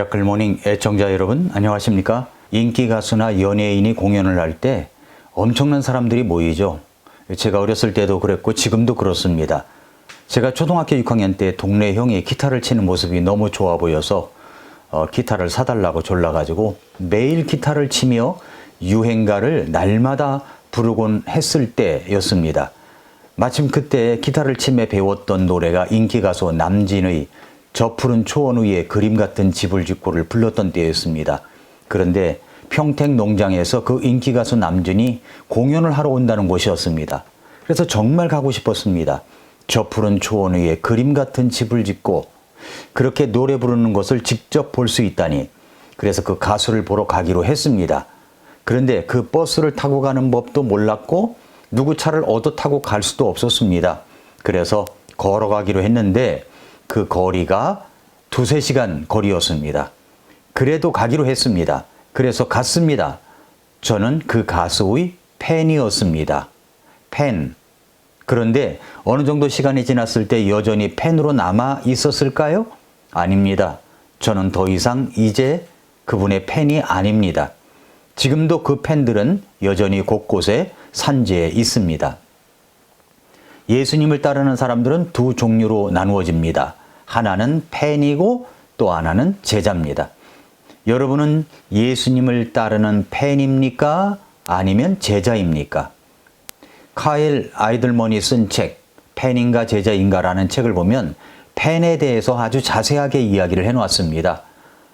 미라클 모닝 애청자 여러분 안녕하십니까? 인기 가수나 연예인이 공연을 할 때 엄청난 사람들이 모이죠. 제가 어렸을 때도 그랬고 지금도 그렇습니다. 제가 초등학교 6학년 때 동네 형이 기타를 치는 모습이 너무 좋아 보여서 기타를 사달라고 졸라가지고 매일 기타를 치며 유행가를 날마다 부르곤 했을 때였습니다. 마침 그때 기타를 치며 배웠던 노래가 인기 가수 남진의 저 푸른 초원 위에 그림 같은 집을 짓고를 불렀던 때였습니다. 그런데 평택 농장에서 그 인기 가수 남진이 공연을 하러 온다는 곳이었습니다. 그래서 정말 가고 싶었습니다. 저 푸른 초원 위에 그림 같은 집을 짓고 그렇게 노래 부르는 것을 직접 볼 수 있다니, 그래서 그 가수를 보러 가기로 했습니다. 그런데 그 버스를 타고 가는 법도 몰랐고 누구 차를 얻어 타고 갈 수도 없었습니다. 그래서 걸어가기로 했는데 그 거리가 2~3시간 거리였습니다. 그래도 가기로 했습니다. 그래서 갔습니다. 저는 그 가수의 팬이었습니다. 팬. 그런데 어느 정도 시간이 지났을 때 여전히 팬으로 남아 있었을까요? 아닙니다. 저는 더 이상 이제 그분의 팬이 아닙니다. 지금도 그 팬들은 여전히 곳곳에 산재해 있습니다. 예수님을 따르는 사람들은 두 종류로 나누어집니다. 하나는 팬이고 또 하나는 제자입니다. 여러분은 예수님을 따르는 팬입니까? 아니면 제자입니까? 카일 아이들먼이 쓴 책, 팬인가 제자인가라는 책을 보면 팬에 대해서 아주 자세하게 이야기를 해놓았습니다.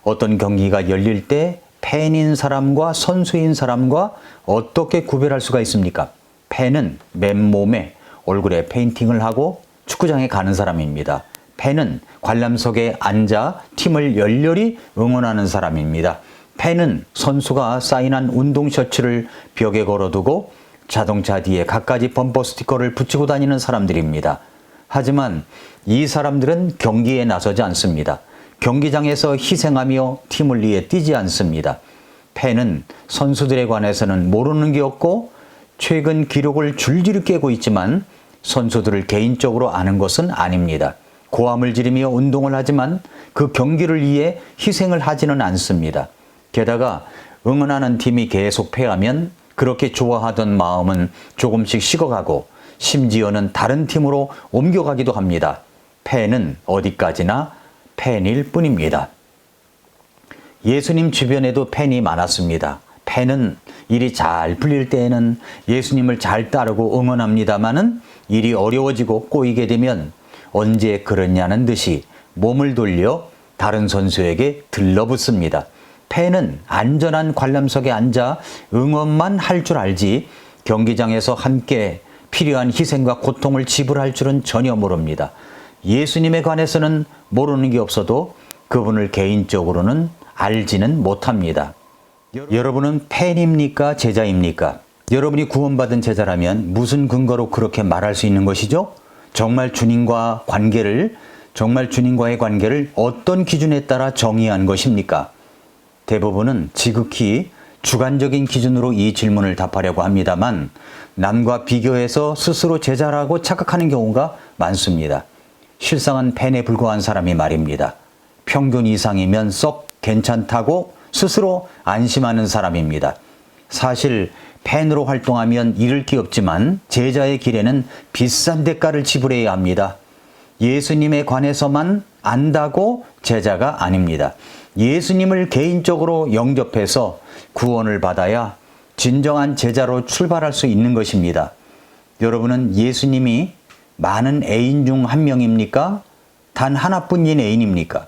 어떤 경기가 열릴 때 팬인 사람과 선수인 사람과 어떻게 구별할 수가 있습니까? 팬은 맨몸에 얼굴에 페인팅을 하고 축구장에 가는 사람입니다. 팬은 관람석에 앉아 팀을 열렬히 응원하는 사람입니다. 팬은 선수가 사인한 운동 셔츠를 벽에 걸어두고 자동차 뒤에 갖가지 범퍼 스티커를 붙이고 다니는 사람들입니다. 하지만 이 사람들은 경기에 나서지 않습니다. 경기장에서 희생하며 팀을 위해 뛰지 않습니다. 팬은 선수들에 관해서는 모르는 게 없고 최근 기록을 줄줄이 깨고 있지만 선수들을 개인적으로 아는 것은 아닙니다. 고함을 지르며 운동을 하지만 그 경기를 위해 희생을 하지는 않습니다. 게다가 응원하는 팀이 계속 패하면 그렇게 좋아하던 마음은 조금씩 식어가고 심지어는 다른 팀으로 옮겨가기도 합니다. 팬은 어디까지나 팬일 뿐입니다. 예수님 주변에도 팬이 많았습니다. 팬은 일이 잘 풀릴 때에는 예수님을 잘 따르고 응원합니다마는 일이 어려워지고 꼬이게 되면 언제 그러냐는 듯이 몸을 돌려 다른 선수에게 들러붙습니다. 팬은 안전한 관람석에 앉아 응원만 할 줄 알지 경기장에서 함께 필요한 희생과 고통을 지불할 줄은 전혀 모릅니다. 예수님에 관해서는 모르는 게 없어도 그분을 개인적으로는 알지는 못합니다. 여러분은 팬입니까? 제자입니까? 여러분이 구원받은 제자라면 무슨 근거로 그렇게 말할 수 있는 것이죠? 정말 주님과의 관계를 어떤 기준에 따라 정의한 것입니까? 대부분은 지극히 주관적인 기준으로 이 질문을 답하려고 합니다만 남과 비교해서 스스로 제자라고 착각하는 경우가 많습니다. 실상은 팬에 불과한 사람이 말입니다. 평균 이상이면 썩 괜찮다고 스스로 안심하는 사람입니다. 사실 팬으로 활동하면 잃을 게 없지만 제자의 길에는 비싼 대가를 지불해야 합니다. 예수님에 관해서만 안다고 제자가 아닙니다. 예수님을 개인적으로 영접해서 구원을 받아야 진정한 제자로 출발할 수 있는 것입니다. 여러분은 예수님이 많은 애인 중 한 명입니까? 단 하나뿐인 애인입니까?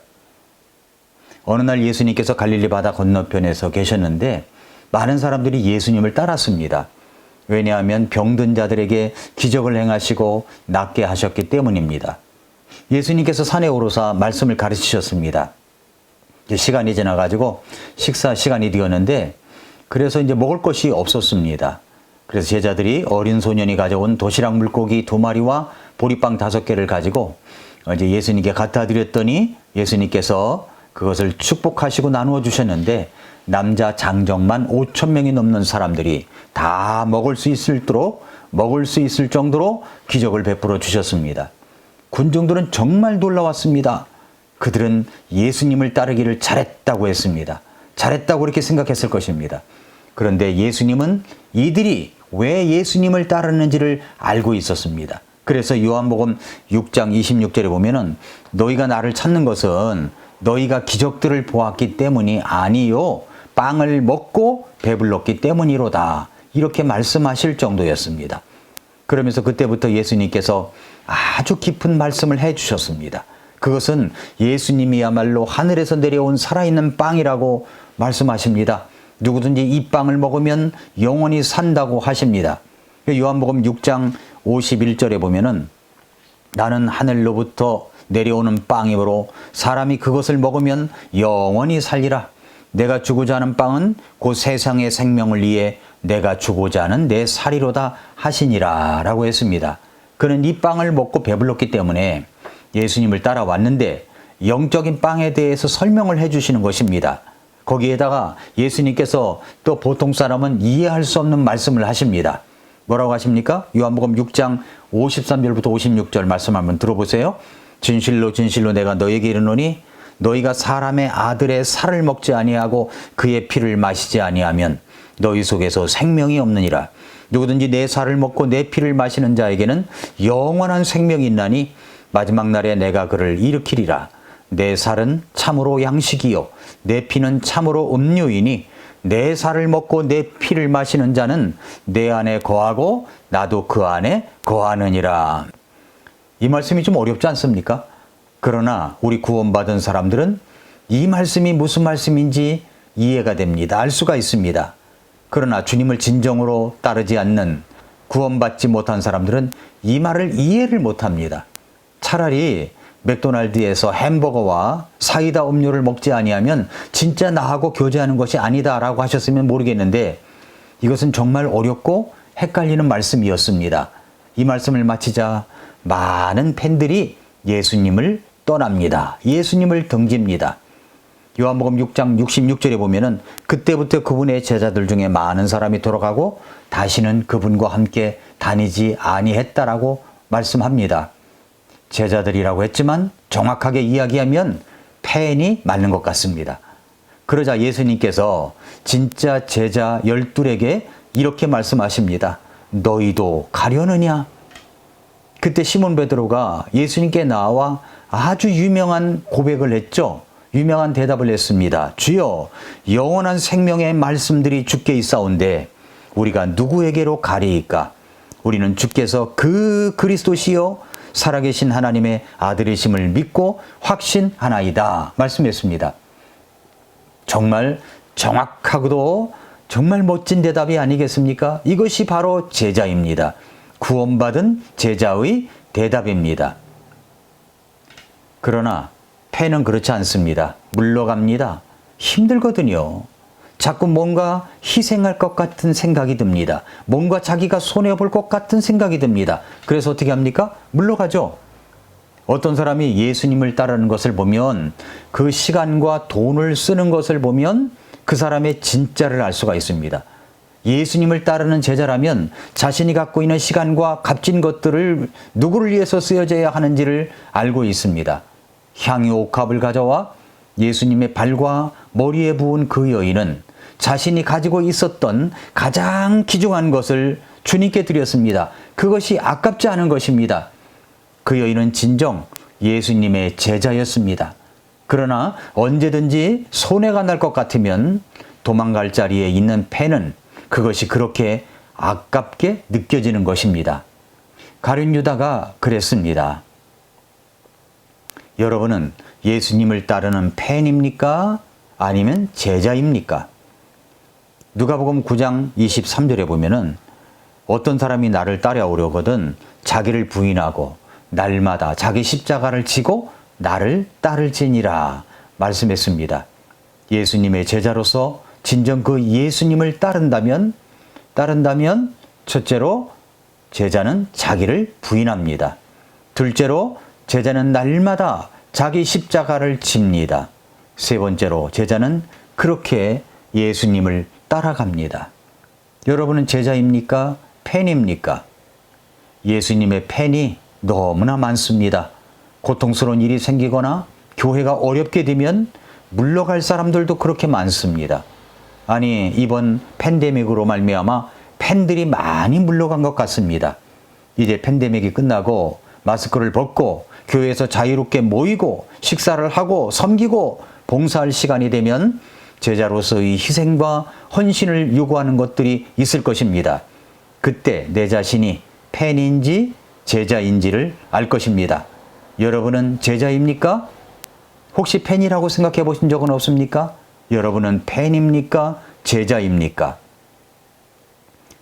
어느 날 예수님께서 갈릴리 바다 건너편에서 계셨는데 많은 사람들이 예수님을 따랐습니다. 왜냐하면 병든 자들에게 기적을 행하시고 낫게 하셨기 때문입니다. 예수님께서 산에 오르사 말씀을 가르치셨습니다. 시간이 지나가지고 식사 시간이 되었는데 그래서 이제 먹을 것이 없었습니다. 그래서 제자들이 어린 소년이 가져온 도시락 물고기 2마리와 보리빵 5개를 가지고 이제 예수님께 갖다 드렸더니 예수님께서 그것을 축복하시고 나누어 주셨는데 남자 장정만 5,000명이 넘는 사람들이 다 먹을 수 있을 정도로 기적을 베풀어 주셨습니다. 군중들은 정말 놀라웠습니다. 그들은 예수님을 따르기를 잘했다고 했습니다. 잘했다고 그렇게 생각했을 것입니다. 그런데 예수님은 이들이 왜 예수님을 따르는지를 알고 있었습니다. 그래서 요한복음 6장 26절에 보면은 너희가 나를 찾는 것은 너희가 기적들을 보았기 때문이 아니요 빵을 먹고 배불렀기 때문이로다. 이렇게 말씀하실 정도였습니다. 그러면서 그때부터 예수님께서 아주 깊은 말씀을 해 주셨습니다. 그것은 예수님이야말로 하늘에서 내려온 살아있는 빵이라고 말씀하십니다. 누구든지 이 빵을 먹으면 영원히 산다고 하십니다. 요한복음 6장 51절에 보면은 나는 하늘로부터 내려오는 빵이므로 사람이 그것을 먹으면 영원히 살리라. 내가 주고자 하는 빵은 곧 세상의 생명을 위해 내가 주고자 하는 내 살이로다 하시니라 라고 했습니다. 그는 이 빵을 먹고 배불렀기 때문에 예수님을 따라왔는데 영적인 빵에 대해서 설명을 해 주시는 것입니다. 거기에다가 예수님께서 또 보통 사람은 이해할 수 없는 말씀을 하십니다. 뭐라고 하십니까? 요한복음 6장 53절부터 56절 말씀 한번 들어보세요. 진실로 진실로 내가 너에게 이르노니 너희가 사람의 아들의 살을 먹지 아니하고 그의 피를 마시지 아니하면 너희 속에서 생명이 없느니라. 누구든지 내 살을 먹고 내 피를 마시는 자에게는 영원한 생명이 있나니 마지막 날에 내가 그를 일으키리라. 내 살은 참으로 양식이요 내 피는 참으로 음료이니 내 살을 먹고 내 피를 마시는 자는 내 안에 거하고 나도 그 안에 거하느니라. 이 말씀이 좀 어렵지 않습니까? 그러나 우리 구원받은 사람들은 이 말씀이 무슨 말씀인지 이해가 됩니다. 알 수가 있습니다. 그러나 주님을 진정으로 따르지 않는 구원받지 못한 사람들은 이 말을 이해를 못합니다. 차라리 맥도날드에서 햄버거와 사이다 음료를 먹지 아니하면 진짜 나하고 교제하는 것이 아니다라고 하셨으면 모르겠는데 이것은 정말 어렵고 헷갈리는 말씀이었습니다. 이 말씀을 마치자 많은 팬들이 예수님을 떠납니다. 예수님을 등집니다. 요한복음 6장 66절에 보면은 그때부터 그분의 제자들 중에 많은 사람이 돌아가고 다시는 그분과 함께 다니지 아니했다라고 말씀합니다. 제자들이라고 했지만 정확하게 이야기하면 팬이 맞는 것 같습니다. 그러자 예수님께서 진짜 제자 12에게 이렇게 말씀하십니다. 너희도 가려느냐? 그때 시몬 베드로가 예수님께 나와 아주 유명한 고백을 했죠. 유명한 대답을 했습니다. 주여, 영원한 생명의 말씀들이 주께 있사온데 우리가 누구에게로 가리이까? 우리는 주께서 그 그리스도시요 살아계신 하나님의 아들이심을 믿고 확신하나이다 말씀했습니다. 정말 정확하고도 정말 멋진 대답이 아니겠습니까? 이것이 바로 제자입니다. 구원받은 제자의 대답입니다. 그러나 팬은 그렇지 않습니다. 물러갑니다. 힘들거든요. 자꾸 뭔가 희생할 것 같은 생각이 듭니다. 뭔가 자기가 손해볼 것 같은 생각이 듭니다. 그래서 어떻게 합니까? 물러가죠. 어떤 사람이 예수님을 따르는 것을 보면 그 시간과 돈을 쓰는 것을 보면 그 사람의 진짜를 알 수가 있습니다. 예수님을 따르는 제자라면 자신이 갖고 있는 시간과 값진 것들을 누구를 위해서 쓰여져야 하는지를 알고 있습니다. 향유 옥합을 가져와 예수님의 발과 머리에 부은 그 여인은 자신이 가지고 있었던 가장 귀중한 것을 주님께 드렸습니다. 그것이 아깝지 않은 것입니다. 그 여인은 진정 예수님의 제자였습니다. 그러나 언제든지 손해가 날 것 같으면 도망갈 자리에 있는 팬은 그것이 그렇게 아깝게 느껴지는 것입니다. 가룟 유다가 그랬습니다. 여러분은 예수님을 따르는 팬입니까? 아니면 제자입니까? 누가복음 9장 23절에 보면은 어떤 사람이 나를 따라오려거든 자기를 부인하고 날마다 자기 십자가를 지고 나를 따를지니라 말씀했습니다. 예수님의 제자로서 진정 그 예수님을 따른다면 첫째로 제자는 자기를 부인합니다. 둘째로 제자는 날마다 자기 십자가를 집니다. 세 번째로 제자는 그렇게 예수님을 따라갑니다. 여러분은 제자입니까? 팬입니까? 예수님의 팬이 너무나 많습니다. 고통스러운 일이 생기거나 교회가 어렵게 되면 물러갈 사람들도 그렇게 많습니다. 아니, 이번 팬데믹으로 말미암아 팬들이 많이 물러간 것 같습니다. 이제 팬데믹이 끝나고 마스크를 벗고 교회에서 자유롭게 모이고 식사를 하고 섬기고 봉사할 시간이 되면 제자로서의 희생과 헌신을 요구하는 것들이 있을 것입니다. 그때 내 자신이 팬인지 제자인지를 알 것입니다. 여러분은 제자입니까? 혹시 팬이라고 생각해 보신 적은 없습니까? 여러분은 팬입니까? 제자입니까?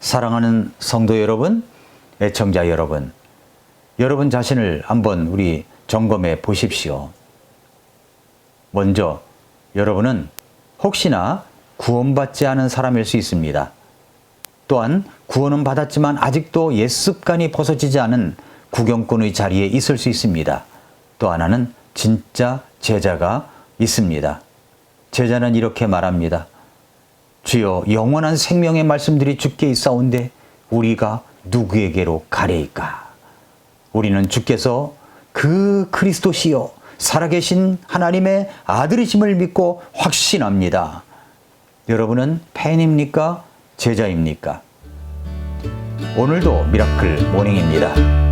사랑하는 성도 여러분, 애청자 여러분, 여러분 자신을 한번 우리 점검해 보십시오. 먼저 여러분은 혹시나 구원받지 않은 사람일 수 있습니다. 또한 구원은 받았지만 아직도 옛 습관이 벗어지지 않은 구경꾼의 자리에 있을 수 있습니다. 또 하나는 진짜 제자가 있습니다. 제자는 이렇게 말합니다. 주여, 영원한 생명의 말씀들이 주께 있사온데 우리가 누구에게로 가리이까? 우리는 주께서 그 그리스도시요 살아계신 하나님의 아들이심을 믿고 확신합니다. 여러분은 팬입니까? 제자입니까? 오늘도 미라클 모닝입니다.